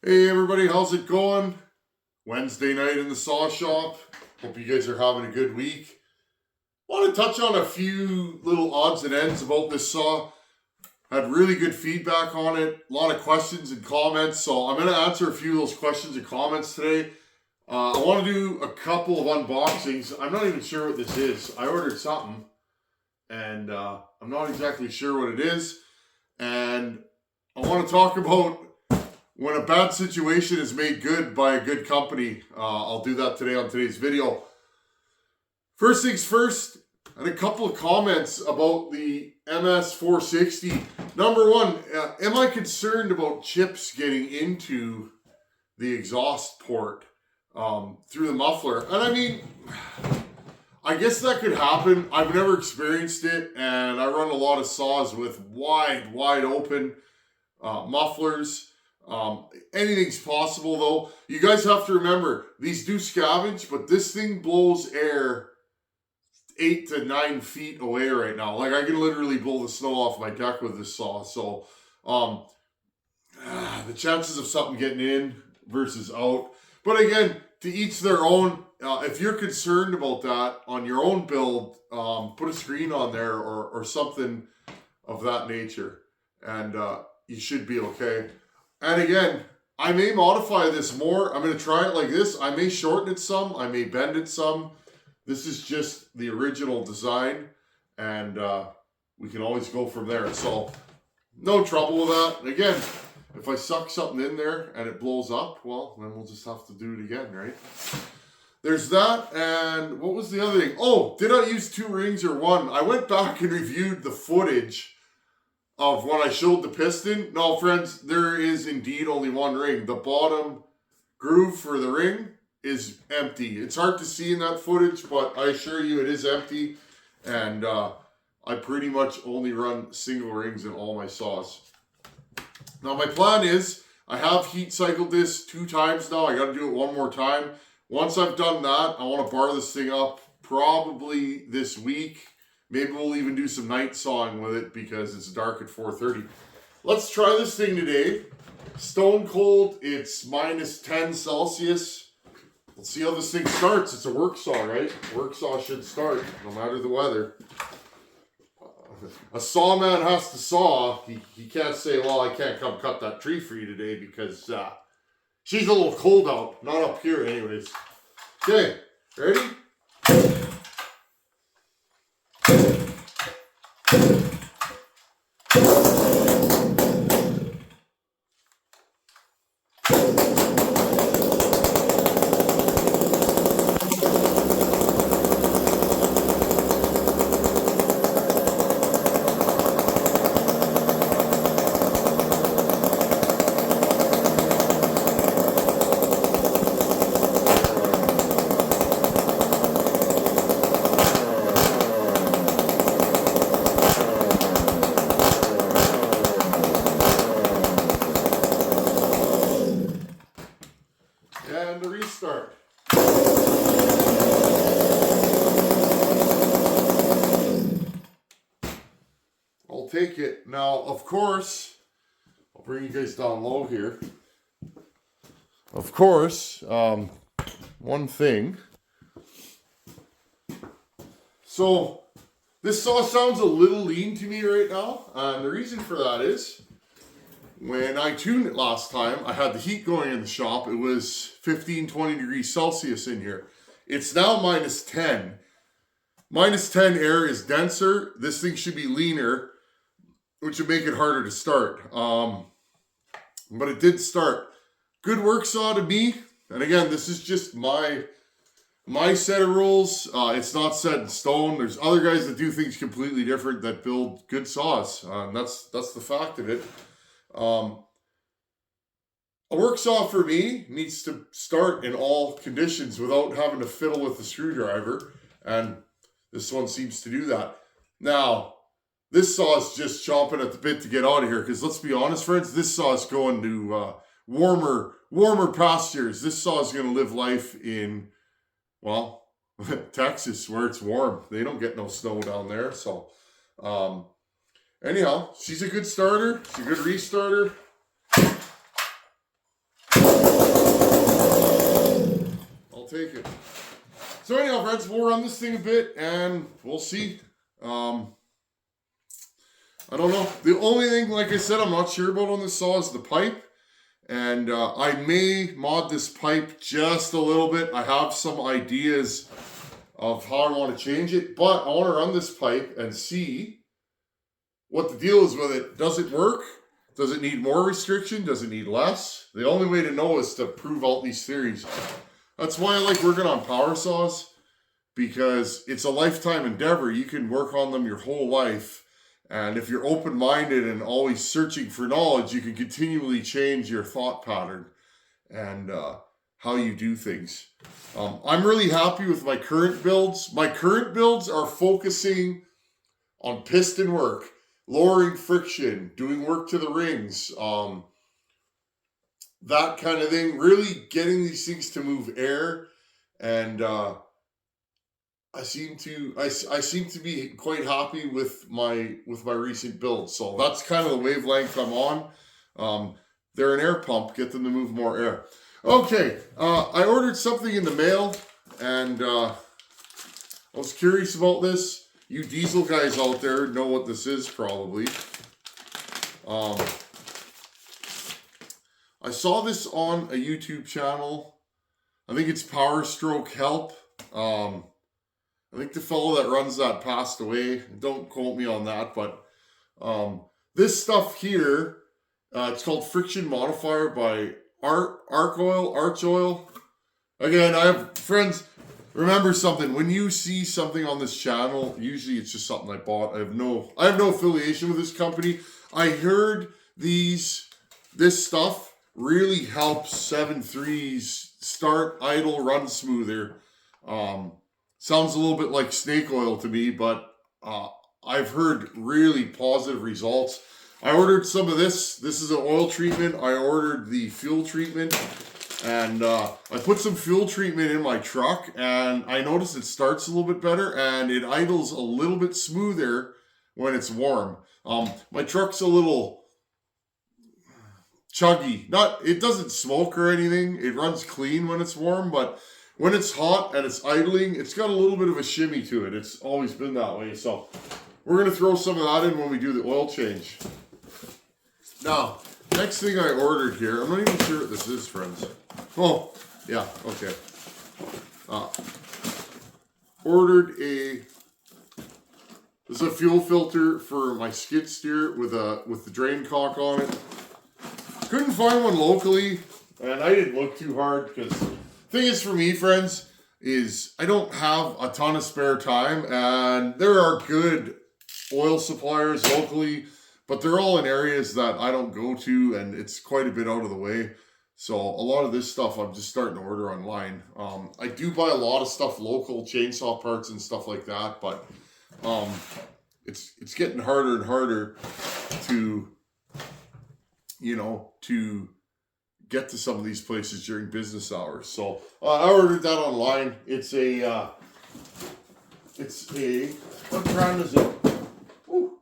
Hey everybody, how's it going? Wednesday night in the saw shop. Hope you guys are having a good week. Want to touch on a few little odds and ends about this saw. Had really good feedback on it, a lot of questions and comments, so I'm going to answer a few of those questions and comments today. I want to do a couple of unboxings. I'm not even sure what this is. I ordered something, and I'm not exactly sure what it is. And I want to talk about when a bad situation is made good by a good company. I'll do that today on today's video. First things first, I had a couple of comments about the MS460. Number one, am I concerned about chips getting into the exhaust port through the muffler? And I mean, I guess that could happen. I've never experienced it, and I run a lot of saws with wide open mufflers. Anything's possible though. You guys have to remember, these do scavenge, but this thing blows air 8 to 9 feet away right now. Like, I can literally blow the snow off my deck with this saw. So the chances of something getting in versus out. But again, to each their own. If you're concerned about that on your own build, put a screen on there or something of that nature, and you should be okay. And again, I may modify this more. I'm going to try it like this. I may shorten it some. I may bend it some. This is just the original design, and we can always go from there. So no trouble with that. And again, if I suck something in there and it blows up, well, then we'll just have to do it again, right? There's that. And what was the other thing? Oh, did I use 2 rings or 1? I went back and reviewed the footage of when I showed the piston. No, friends, there is indeed only 1 ring. The bottom groove for the ring is empty. It's hard to see in that footage, but I assure you it is empty. And I pretty much only run single rings in all my saws. Now my plan is, I have heat cycled this 2 times now. I got to do it 1 more time. Once I've done that, I want to bar this thing up probably this week. Maybe we'll even do some night sawing with it because it's dark at 4:30. Let's try this thing today. Stone cold. It's minus 10 Celsius. Let's see how this thing starts. It's a work saw, right? Work saw should start no matter the weather. A sawman has to saw. He can't say, well, I can't come cut that tree for you today because she's a little cold out. Not up here anyways. Okay, ready? And the restart. I'll take it. Now, of course, I'll bring you guys down low here. Of course, one thing. So, this saw sounds a little lean to me right now. And the reason for that is, when I tuned it last time, I had the heat going in the shop. It was 15, 20 degrees Celsius in here. It's now minus 10. Minus 10 air is denser. This thing should be leaner, which would make it harder to start. But it did start. Good work saw to me. And again, this is just my set of rules. It's not set in stone. There's other guys that do things completely different that build good saws. And that's the fact of it. A work saw for me needs to start in all conditions without having to fiddle with the screwdriver, and this one seems to do that. Now, this saw is just chomping at the bit to get out of here, because let's be honest, friends, this saw is going to warmer pastures. This saw is going to live life in, well, Texas, where it's warm. They don't get no snow down there, so anyhow, she's a good starter. She's a good restarter. I'll take it. So anyhow, friends, we'll run this thing a bit and we'll see. I don't know. The only thing, like I said, I'm not sure about on this saw is the pipe. And I may mod this pipe just a little bit. I have some ideas of how I want to change it. But I want to run this pipe and see what the deal is with it. Does it work? Does it need more restriction? Does it need less? The only way to know is to prove out these theories. That's why I like working on power saws, because it's a lifetime endeavor. You can work on them your whole life. And if you're open-minded and always searching for knowledge, you can continually change your thought pattern and how you do things. I'm really happy with my current builds. My current builds are focusing on piston work, lowering friction, doing work to the rings, that kind of thing. Really getting these things to move air, and I seem to be quite happy with my recent builds. So that's kind of the wavelength I'm on. They're an air pump, get them to move more air. Okay, I ordered something in the mail, and I was curious about this. You diesel guys out there know what this is probably. I saw this on a YouTube channel. I think it's Power Stroke Help. I think the fellow that runs that passed away. Don't quote me on that, but this stuff here, it's called Friction Modifier by Arch Oil. Again, I have friends. Remember something, when you see something on this channel, usually it's just something I bought. I have no affiliation with this company. I heard this stuff really helps 7.3s start, idle, run smoother. Sounds a little bit like snake oil to me, but I've heard really positive results. I ordered some of this. This is an oil treatment. I ordered the fuel treatment. And I put some fuel treatment in my truck, and I noticed it starts a little bit better, and it idles a little bit smoother when it's warm. My truck's a little chuggy. It doesn't smoke or anything. It runs clean when it's warm, but when it's hot and it's idling, it's got a little bit of a shimmy to it. It's always been that way. So we're going to throw some of that in when we do the oil change. Now, next thing I ordered here, I'm not even sure what this is, friends. Oh, yeah, okay. This is a fuel filter for my skid steer with the drain cock on it. Couldn't find one locally, and I didn't look too hard, because the thing is for me, friends, is I don't have a ton of spare time, and there are good oil suppliers locally, but they're all in areas that I don't go to, and it's quite a bit out of the way. So a lot of this stuff I'm just starting to order online. I do buy a lot of stuff local, chainsaw parts and stuff like that, but it's getting harder and harder to get to some of these places during business hours. So I ordered that online. It's a what brand is it? Ooh.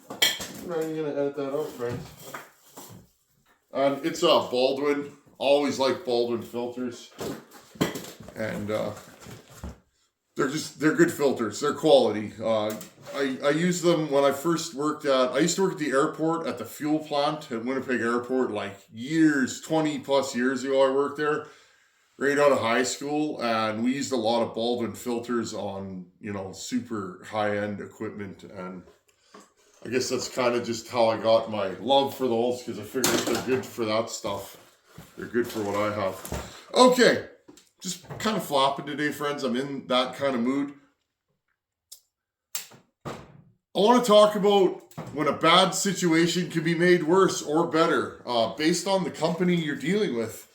I'm not even gonna edit that out, friends. And it's a Baldwin. Always like Baldwin filters, and they're good filters. They're quality. I used them when I first worked I used to work at the airport, at the fuel plant at Winnipeg Airport, like 20 plus years ago. I worked there right out of high school, and we used a lot of Baldwin filters on super high end equipment, and I guess that's kind of just how I got my love for those, because I figured if they're good for that stuff, they're good for what I have. Okay, just kind of flopping today, friends. I'm in that kind of mood. I want to talk about when a bad situation can be made worse or better based on the company you're dealing with.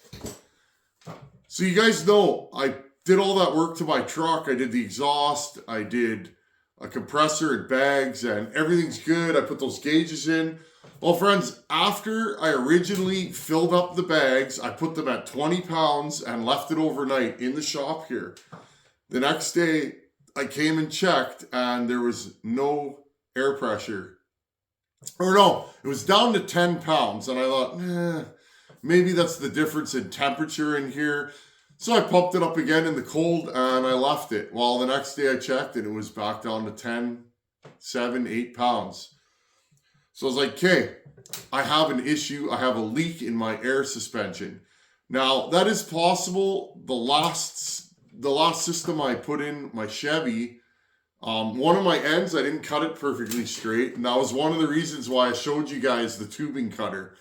So you guys know, I did all that work to my truck. I did the exhaust. I did a compressor and bags, and everything's good. I put those gauges in. Well, friends, after I originally filled up the bags, I put them at 20 pounds and left it overnight in the shop here. The next day, I came and checked, and there was no air pressure. Or no, it was down to 10 pounds, and I thought, maybe that's the difference in temperature in here. So I pumped it up again in the cold and I left it. Well, the next day I checked and it was back down to 10, 7, 8 pounds. So I was like, okay, I have an issue. I have a leak in my air suspension. Now, that is possible. The last system I put in my Chevy, one of my ends, I didn't cut it perfectly straight. And that was one of the reasons why I showed you guys the tubing cutter.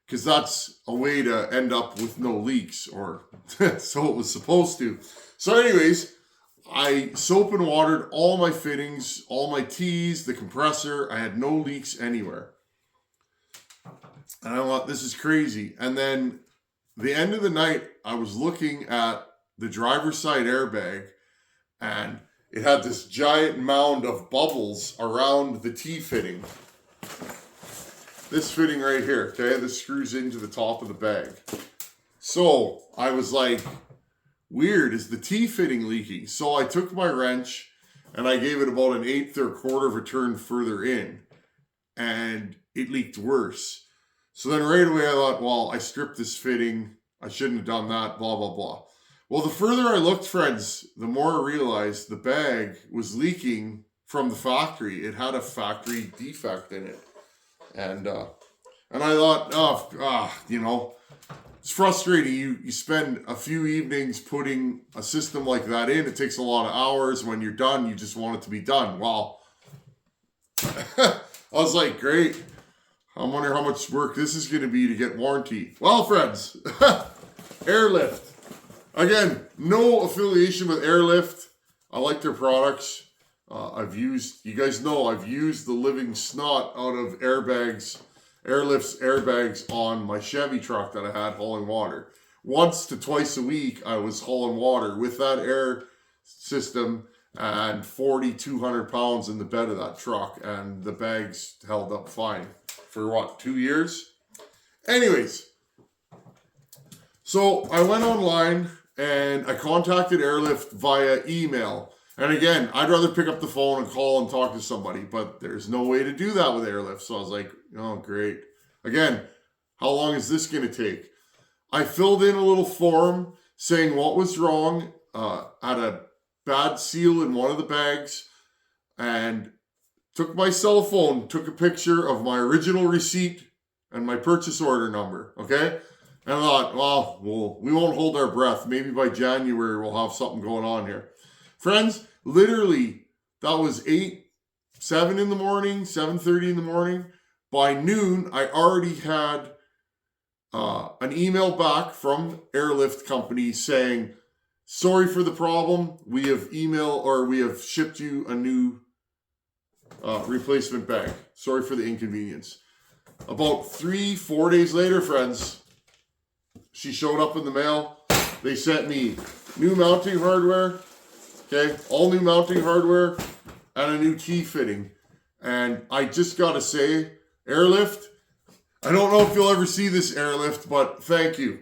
Because that's a way to end up with no leaks, or so it was supposed to. So anyways, I soap and watered all my fittings, all my T's, the compressor. I had no leaks anywhere. And I thought, this is crazy. And then the end of the night, I was looking at the driver's side airbag, and it had this giant mound of bubbles around the T fitting. This fitting right here, okay? This screws into the top of the bag. So I was like, weird, is the T fitting leaking? So I took my wrench and I gave it about an 1/8 or 1/4 of a turn further in, and it leaked worse. So then right away I thought, well, I stripped this fitting. I shouldn't have done that, blah, blah, blah. Well, the further I looked, friends, the more I realized the bag was leaking from the factory. It had a factory defect in it. And I thought, it's frustrating. You spend a few evenings putting a system like that in. It takes a lot of hours. When you're done, you just want it to be done. Well, I was like, great. I wonder how much work this is going to be to get warranty. Well, friends, Airlift. Again, no affiliation with Airlift. I like their products. You guys know I've used the living snot out of Airlift's airbags on my Chevy truck that I had hauling water. Once to twice a week, I was hauling water with that air system and 4,200 pounds in the bed of that truck, and the bags held up fine for 2 years? Anyways, so I went online and I contacted Airlift via email. And again, I'd rather pick up the phone and call and talk to somebody, but there's no way to do that with Airlift. So I was like, oh, great. Again, how long is this going to take? I filled in a little form saying what was wrong, had a bad seal in one of the bags, and took my cell phone, took a picture of my original receipt and my purchase order number, okay? And I thought, well, we won't hold our breath. Maybe by January we'll have something going on here. Friends, literally, that was 7 in the morning, 7:30 in the morning. By noon, I already had an email back from Airlift company saying, sorry for the problem. We have shipped you a new replacement bag. Sorry for the inconvenience. About 3-4 days later, friends, she showed up in the mail. They sent me new mounting hardware. Okay, all new mounting hardware and a new T fitting. And I just got to say, Airlift, I don't know if you'll ever see this, Airlift, but thank you.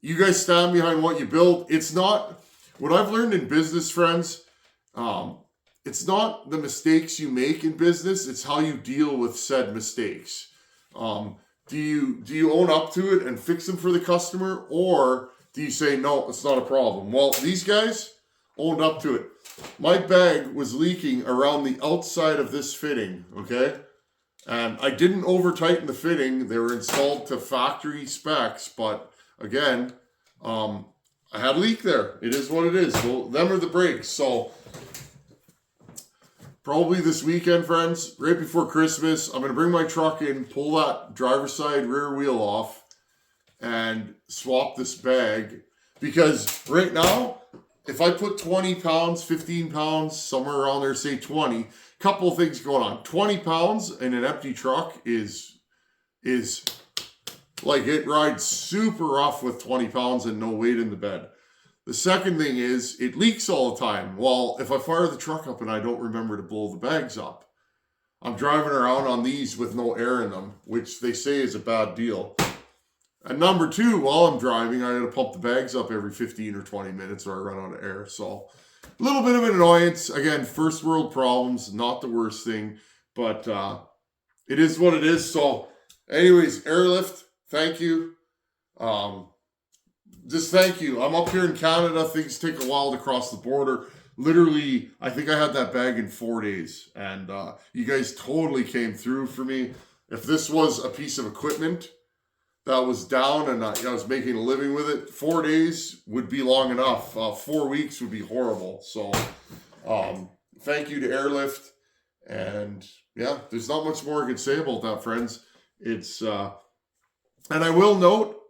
You guys stand behind what you build. It's not, what I've learned in business, friends, it's not the mistakes you make in business, it's how you deal with said mistakes. Do you own up to it and fix them for the customer, or do you say, no, it's not a problem? Well, these guys owned up to it. My bag was leaking around the outside of this fitting, okay? And I didn't over tighten the fitting. They were installed to factory specs, but again, I had a leak there. It is what it is. So them are the brakes. So probably this weekend, friends, right before Christmas, I'm going to bring my truck in, pull that driver's side rear wheel off, and swap this bag. Because right now, if I put 20 pounds, 15 pounds, somewhere around there, say 20, couple of things going on. 20 pounds in an empty truck is like, it rides super rough with 20 pounds and no weight in the bed. The second thing is it leaks all the time. Well, if I fire the truck up and I don't remember to blow the bags up, I'm driving around on these with no air in them, which they say is a bad deal. And number two, while I'm driving, I gotta pump the bags up every 15 or 20 minutes or I run out of air. So a little bit of an annoyance. Again, first world problems, not the worst thing, but it is what it is. So anyways, Airlift, thank you. just thank you. I'm up here in Canada. Things take a while to cross the border. Literally, I think I had that bag in 4 days, and you guys totally came through for me. If this was a piece of equipment that was down and I was making a living with it, 4 days would be long enough. 4 weeks would be horrible. So thank you to Airlift. And yeah, there's not much more I can say about that, friends. It's and I will note,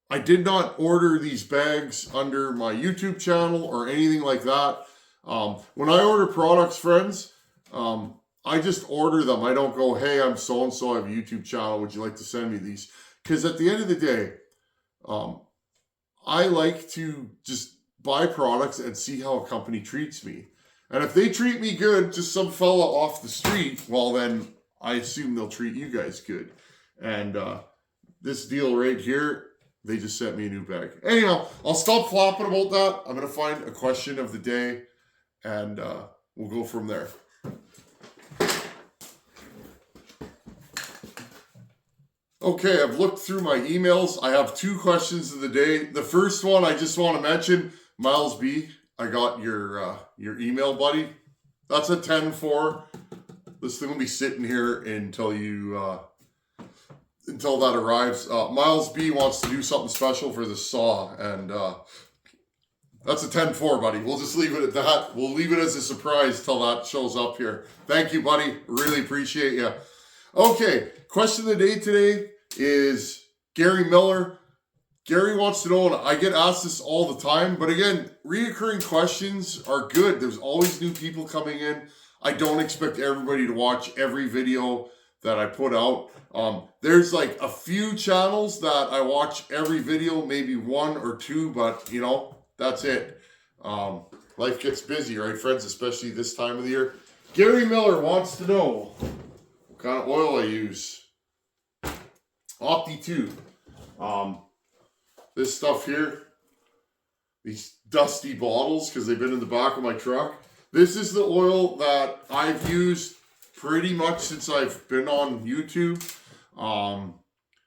I did not order these bags under my YouTube channel or anything like that. When I order products, friends, I just order them. I don't go, hey, I'm so-and-so, I have a YouTube channel. Would you like to send me these? Because at the end of the day, I like to just buy products and see how a company treats me. And if they treat me good, just some fella off the street, well, then I assume they'll treat you guys good. And this deal right here, they just sent me a new bag. Anyhow, I'll stop flopping about that. I'm going to find a question of the day, and we'll go from there. Okay, I've looked through my emails. I have 2 questions of the day. The first one, I just want to mention, Miles B, I got your email, buddy. That's a 10-4. This thing will be sitting here until until that arrives. Miles B wants to do something special for the saw, and that's a 10-4, buddy. We'll just leave it at that. We'll leave it as a surprise till that shows up here. Thank you, buddy. Really appreciate you. Okay, question of the day today is Gary Miller. Gary wants to know, and I get asked this all the time, but again, reoccurring questions are good. There's always new people coming in. I don't expect everybody to watch every video that I put out. There's like a few channels that I watch every video, maybe 1 or 2, but you know, that's it. Life gets busy, right, friends? Especially this time of the year. Gary Miller wants to know what kind of oil I use. Opti 2. This stuff here, these dusty bottles, because they've been in the back of my truck. This is the oil that I've used pretty much since I've been on YouTube.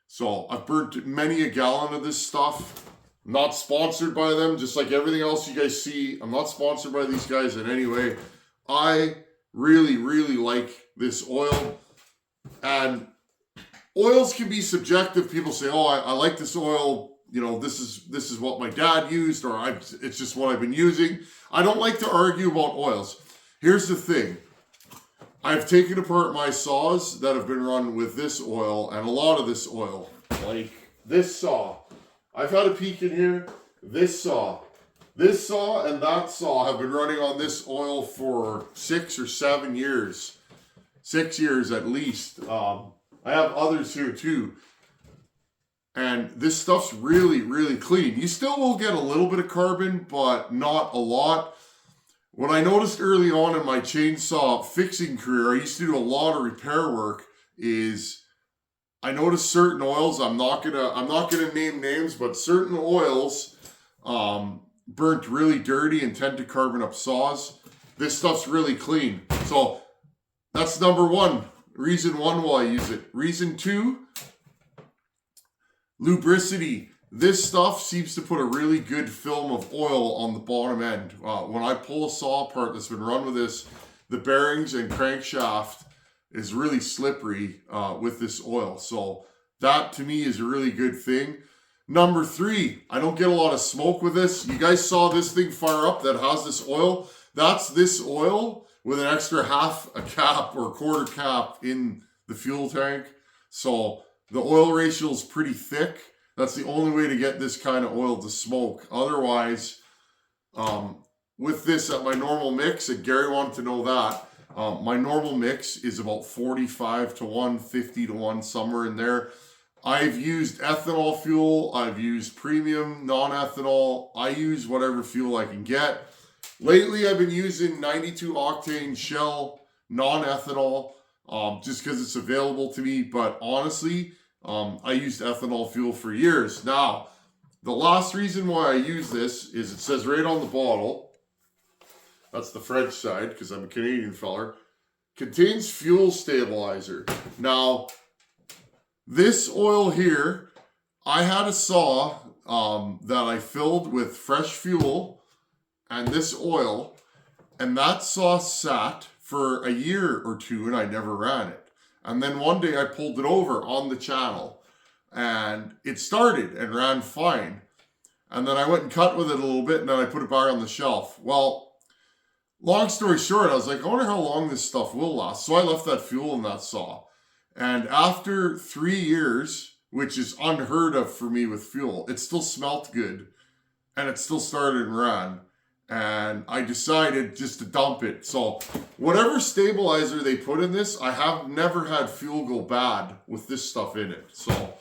So I've burnt many a gallon of this stuff. I'm not sponsored by them, just like everything else you guys see. I'm not sponsored by these guys in any way. I really, really like this oil. And oils can be subjective. People say, oh, I like this oil. You know, this is what my dad used, or it's just what I've been using. I don't like to argue about oils. Here's the thing. I've taken apart my saws that have been run with this oil, and a lot of this oil, like this saw. I've had a peek in here. This saw and that saw have been running on this oil for 6 or 7 years. 6 years at least. I have others here too. And this stuff's really, really clean. You still will get a little bit of carbon, but not a lot. What I noticed early on in my chainsaw fixing career, I used to do a lot of repair work, is I noticed certain oils, I'm not gonna name names, but certain oils burnt really dirty and tend to carbon up saws. This stuff's really clean. So that's number 1. Reason 1 why I use it. Reason 2, lubricity. This stuff seems to put a really good film of oil on the bottom end. When I pull a saw apart that's been run with this, the bearings and crankshaft is really slippery with this oil. So that to me is a really good thing. Number 3, I don't get a lot of smoke with this. You guys saw this thing fire up that has this oil. That's this oil with an extra half a cap or a quarter cap in the fuel tank. So the oil ratio is pretty thick. That's the only way to get this kind of oil to smoke. Otherwise, with this at my normal mix, and Gary wanted to know that, my normal mix is about 45 to 1, 50 to 1, somewhere in there. I've used ethanol fuel. I've used premium, non-ethanol. I use whatever fuel I can get. Lately, I've been using 92 octane Shell, non-ethanol, just because it's available to me. But honestly, I used ethanol fuel for years. Now, the last reason why I use this is it says right on the bottle, that's the French side because I'm a Canadian feller, contains fuel stabilizer. Now, this oil here, I had a saw that I filled with fresh fuel and this oil, and that saw sat for a year or two and I never ran it. And then one day I pulled it over on the channel and it started and ran fine. And then I went and cut with it a little bit and then I put it back on the shelf. Well, long story short, I was like, I wonder how long this stuff will last. So I left that fuel in that saw. And after 3 years, which is unheard of for me with fuel, it still smelt good and it still started and ran. And I decided just to dump it. So whatever stabilizer they put in this, I have never had fuel go bad with this stuff in it. So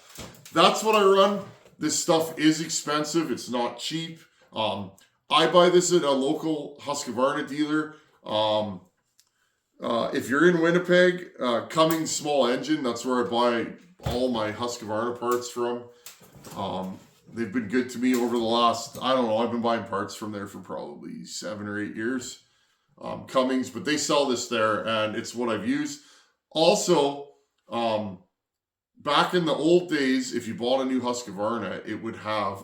that's what I run. This stuff is expensive. It's not cheap. I buy this at a local Husqvarna dealer. If you're in Winnipeg, Cummins small engine, that's where I buy all my Husqvarna parts from. They've been good to me over the last, I don't know, I've been buying parts from there for probably 7 or 8 years. Cummins, but they sell this there and it's what I've used. Also, back in the old days, if you bought a new Husqvarna, it would have,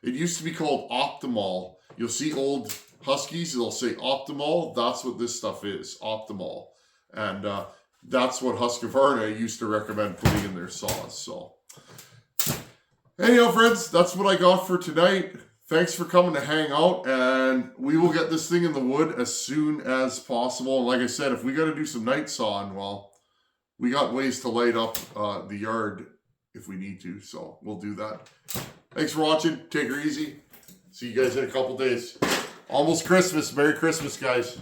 it used to be called Optimal. You'll see old Huskies, they'll say Optimal. That's what this stuff is, Optimal. And that's what Husqvarna used to recommend putting in their saws. So anyhow, friends, that's what I got for tonight. Thanks for coming to hang out, and we will get this thing in the wood as soon as possible. And like I said, if we got to do some night sawing, well, we got ways to light up the yard if we need to, so we'll do that. Thanks for watching. Take her easy. See you guys in a couple days. Almost Christmas. Merry Christmas, guys.